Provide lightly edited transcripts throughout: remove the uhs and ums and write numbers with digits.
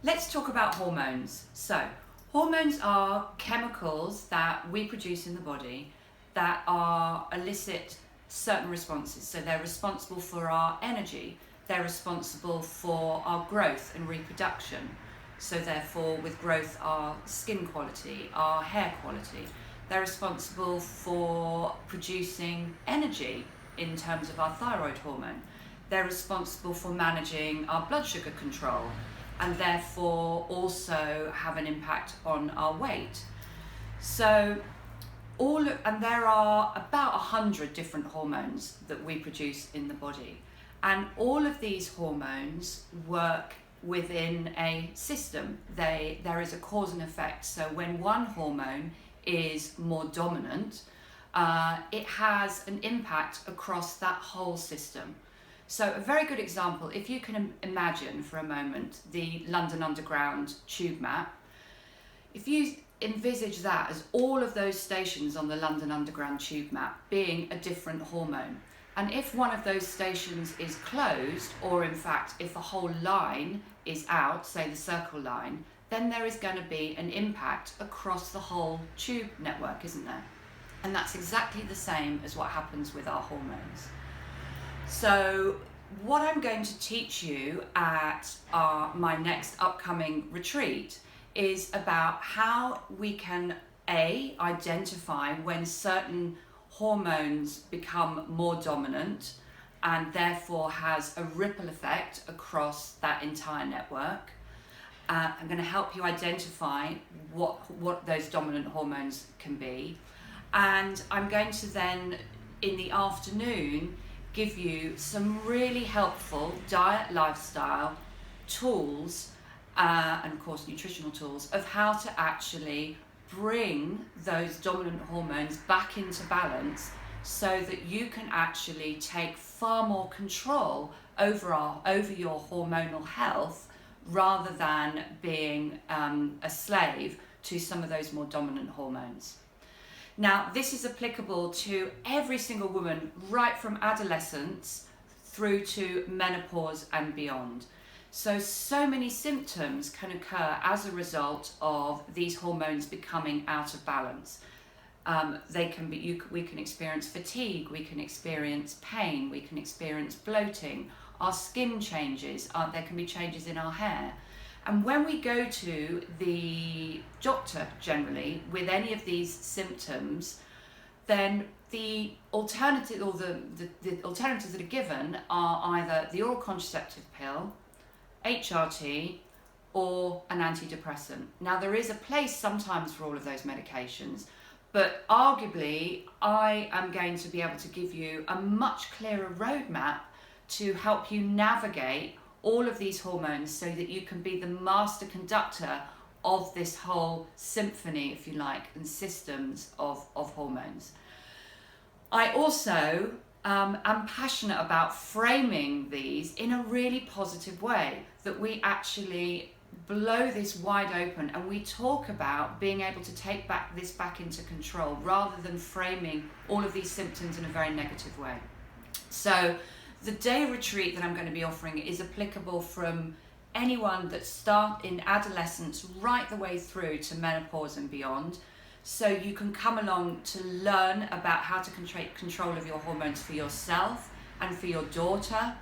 Let's talk about hormones. So, hormones are chemicals that we produce in the body that elicit certain responses. So they're responsible for our energy, they're responsible for our growth and reproduction. So therefore, with growth, our skin quality, our hair quality. They're responsible for producing energy in terms of our thyroid hormone. They're responsible for managing our blood sugar control, and therefore also have an impact on our weight. So there are about 100 different hormones that we produce in the body, and all of these hormones work within a system. There is a cause and effect. So when one hormone is more dominant, it has an impact across that whole system. So a very good example, if you can imagine for a moment the London Underground tube map, if you envisage that as all of those stations on the London Underground tube map being a different hormone, and if one of those stations is closed, or in fact if a whole line is out, say the circle line, then there is going to be an impact across the whole tube network, isn't there? And that's exactly the same as what happens with our hormones. So what I'm going to teach you at my next upcoming retreat is about how we can identify when certain hormones become more dominant and therefore has a ripple effect across that entire network. I'm going to help you identify what those dominant hormones can be, and I'm going to then in the afternoon give you some really helpful diet, lifestyle tools and of course nutritional tools of how to actually bring those dominant hormones back into balance so that you can actually take far more control over your hormonal health rather than being a slave to some of those more dominant hormones. Now, this is applicable to every single woman right from adolescence through to menopause and beyond. So many symptoms can occur as a result of these hormones becoming out of balance. We can experience fatigue, we can experience pain, we can experience bloating, our skin changes, there can be changes in our hair. And when we go to the doctor generally with any of these symptoms, then the alternative or the alternatives that are given are either the oral contraceptive pill, HRT, or an antidepressant. Now there is a place sometimes for all of those medications, but arguably I am going to be able to give you a much clearer roadmap to help you navigate all of these hormones so that you can be the master conductor of this whole symphony, if you like, and systems of hormones. I also am passionate about framing these in a really positive way, that we actually blow this wide open and we talk about being able to take this back into control rather than framing all of these symptoms in a very negative way. So the day retreat that I'm going to be offering is applicable from anyone that starts in adolescence right the way through to menopause and beyond. So you can come along to learn about how to take control of your hormones for yourself and for your daughter.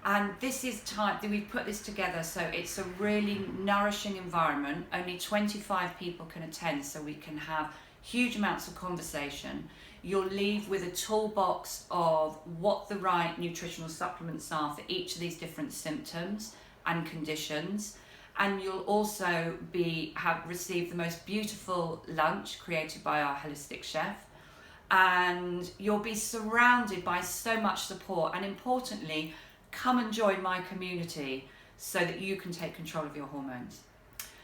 And this is time that we've put this together, so it's a really nourishing environment. Only 25 people can attend, so we can have huge amounts of conversation. You'll leave with a toolbox of what the right nutritional supplements are for each of these different symptoms and conditions. And you'll also have received the most beautiful lunch created by our holistic chef. And you'll be surrounded by so much support. And importantly, come and join my community so that you can take control of your hormones.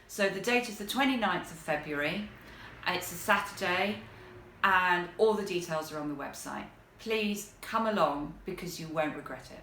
So the date is the 29th of February. It's a Saturday, and all the details are on the website. Please come along because you won't regret it.